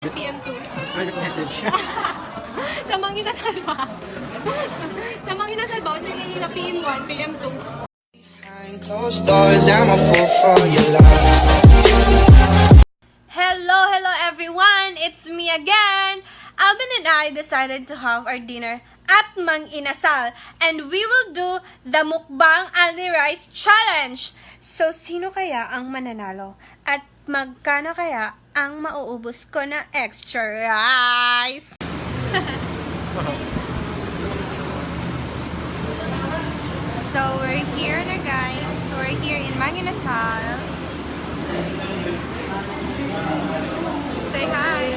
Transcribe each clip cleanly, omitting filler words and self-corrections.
PM2. Private message. Sa Mang Inasal ba? Sa Mang Inasal ba? Sa meaning na PM1, PM2. Behind closed doors, I'm a fool for your love. Hello everyone! It's me again! Alvin and I decided to have our dinner at Mang Inasal and we will do the Mukbang unli rice challenge. So, sino kaya ang mananalo? At magkano kaya ang mauubos ko na extra rice? So, we're here na guys. We're here in Mang Inasal. Say hi.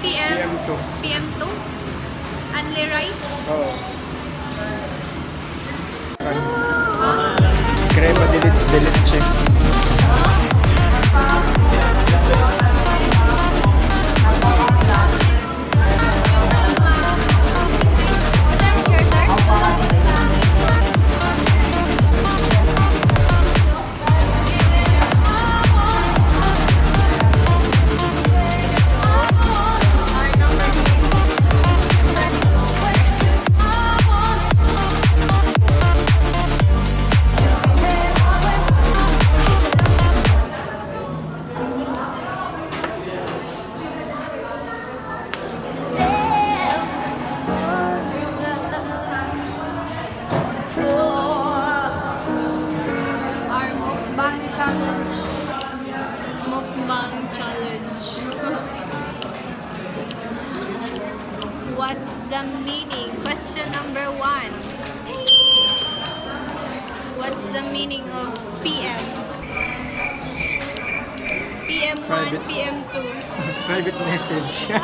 PM2. PM2? Unli rice? Oo. Crema de leche. Our mukbang challenge. Mukbang challenge. What's the meaning? Question number 1. What's the meaning of PM? PM1, Private. PM2. Private message.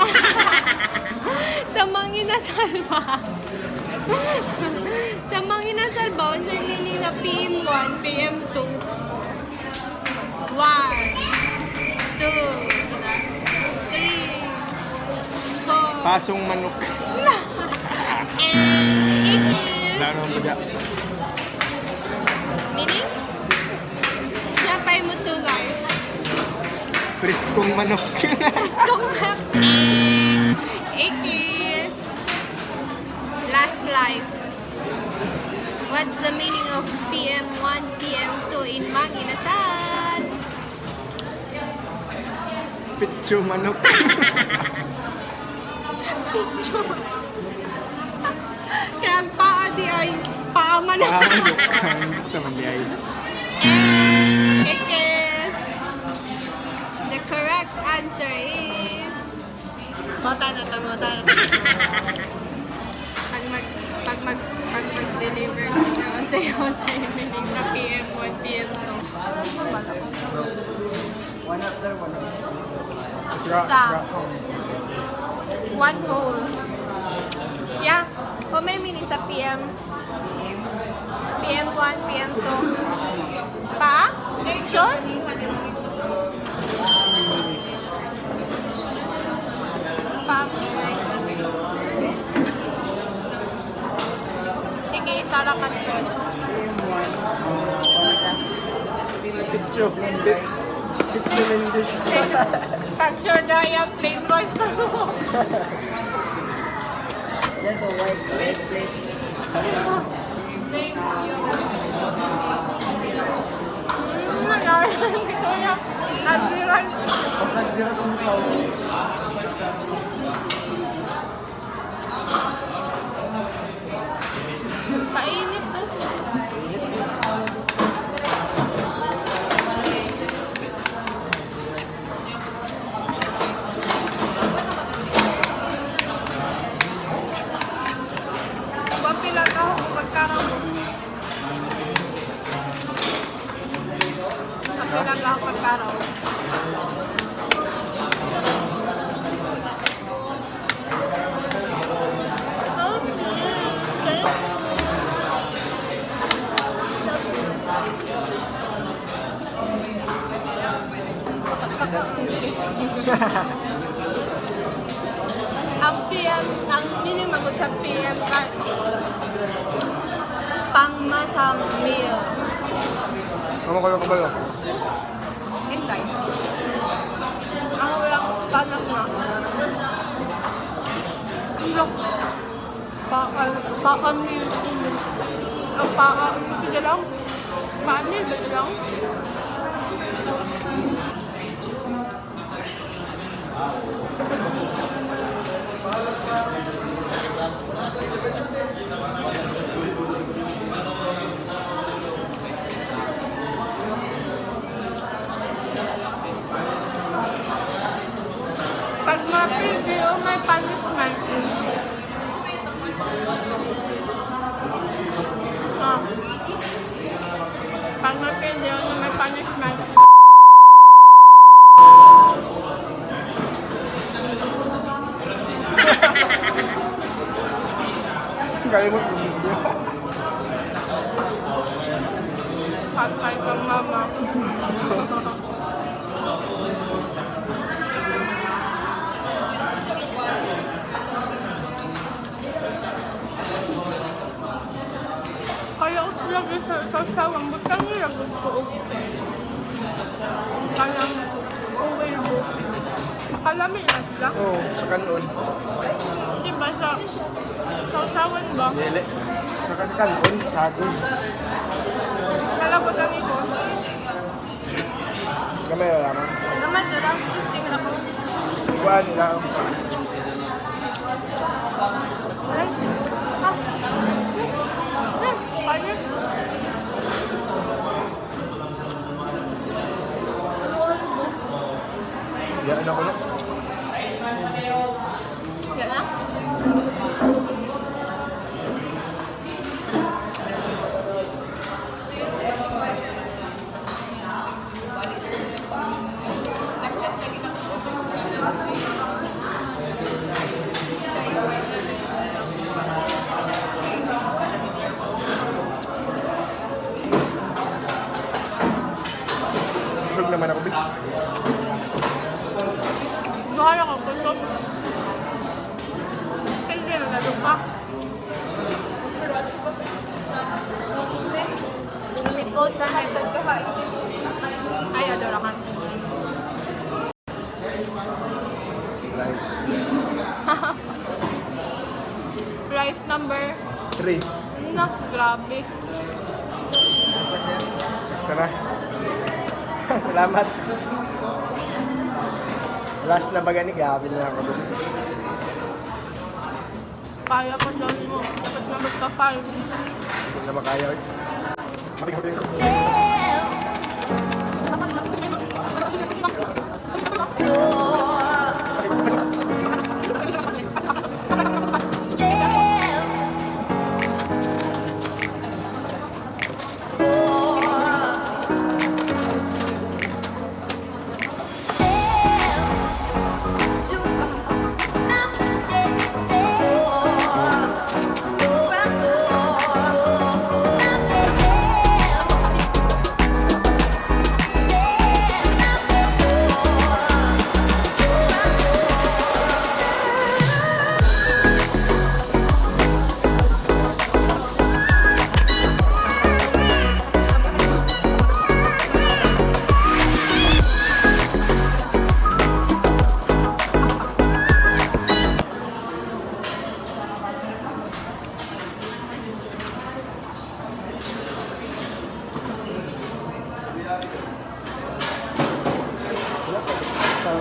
Sa Mang Inasal ba? Sa Mang Inasal ba? Sa meaning na PM1, PM2. 1, 2, 3, 4. Pasong manok. Ikis. Laro mo dyan. Meaning? Siyempre mo 2 lives. Priskong manok. Iskong map. Ikis. Last life. What's the meaning of PM1, PM2 in Mang Inasal? Pitso manok. Picture. Kaya ang paa di ay paaman na. Pamanok. Sa mandiay. Ikis. The correct answer is... Mata na ta. Pag mag-deliver sila on sa meaning sa PM1, PM2. One up, sir. One up. Sa 1 whole. Yeah. Kung may meaning sa PM, PM1, PM2. Pa? Sure? Pa? Sige, isa lang ka doon. Pitso. Pitso Mendes. Pag sure na yung flavor ko. Yan po, white plate. Pasag dira kung ikaw. Mainit to. Wapila ka ako pagkaraw mo. Wapila ka ako pagkaraw. Ang PM, ang minimum sa PM pangmasang meal. Kamu kayo kabalo. Hintay. Ang walang Panak na. Look. Pakamil. Ito lang. Pakamil ba ito lang? Pag mapigil, may punishment. Pag mapigil, may punishment. Kalimut mo. Patay kang mama. Kaya ko lagi sa sawang butang nila gusto ko. Kayang okay mo. Makalami na sila. Oo, sa kanon. Diba sa sawan ba? Dili. Sa kanon, sagol. Kalabutan ito. Kamay lang. Naman sila, testing na ko. Kuhaan lang. Ay, kanya. Yan ako na. Yan na? Busog naman ako, Bik. Bahala ka, kusok. Hindi na nalog ka. Nilipot na nagsad ka ba? Ay, adora ka. Rice. Rice number? 3. Nak, grabe. Tara. Salamat. Last na baga ni Gabi na ako. Kaya ko dyan mo. Ba't na magka-5? Hindi na makaya. Makikapin ko.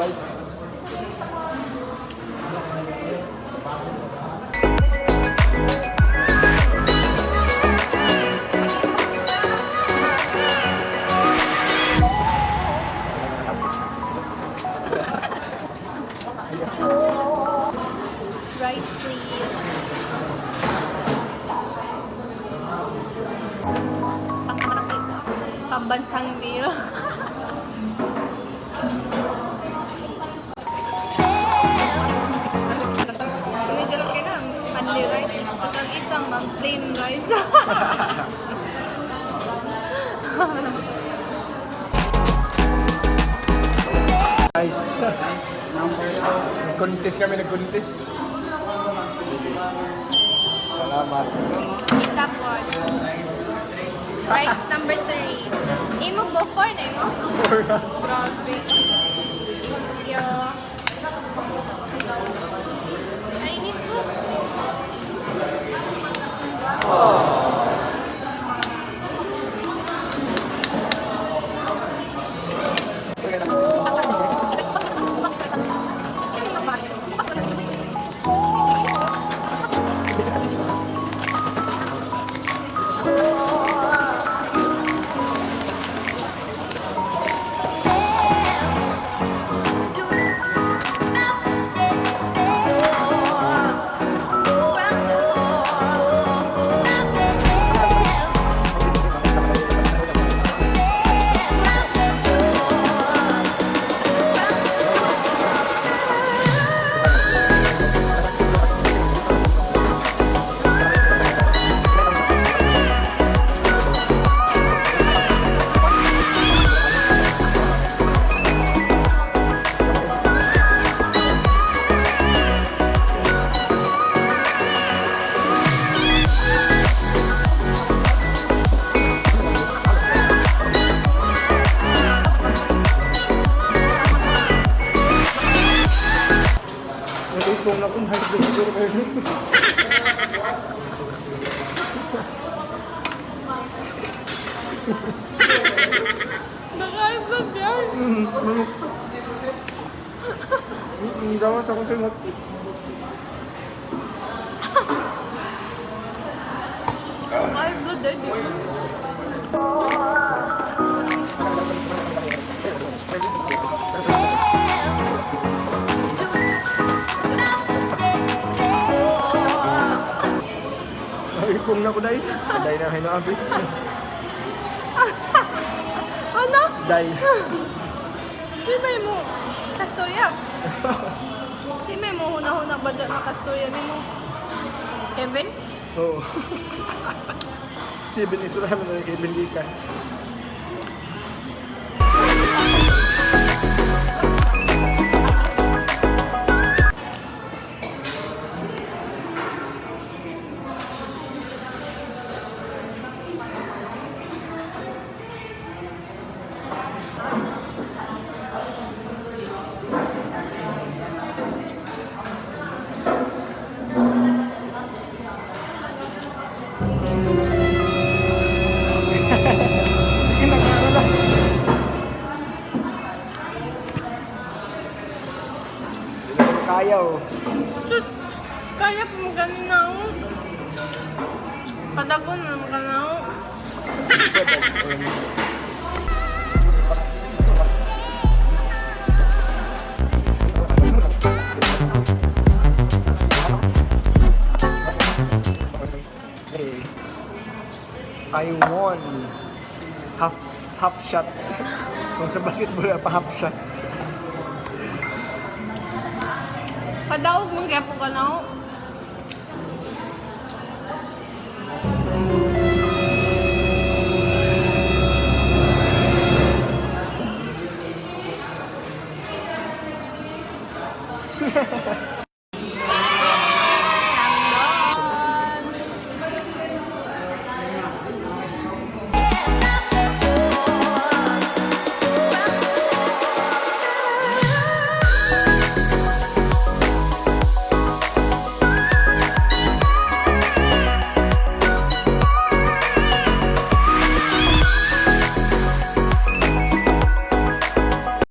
Rice. Rice, please. Pambansang meal. Medyo laki na. Unli rice. Tapos ang isang plain rice. Rice. Nag-contest kami, nag-contest. Salamat. Isa po. Rice number 3. Imo go for na imo? Grabe. Yo. Naipong na kung high blood sugar kayo. Naka-vlog yan. Dapat ako sinat. Naka-vlog din. Naipong na ko dahil. Dahil na hinabi. Ano? Dahil. Simay mo. Kastorya. Simay mo huna-huna ba dyan na kastorya ni mo? Kevin? Oo. Kevin isurahan mo na Kevin di ka. Kaya oh. Sus! Kaya po mo ganun. Patagon na mo ganun. Hey, I won half shot. Kung sa basketball pa half shot. Padaog mong kaya po ganun.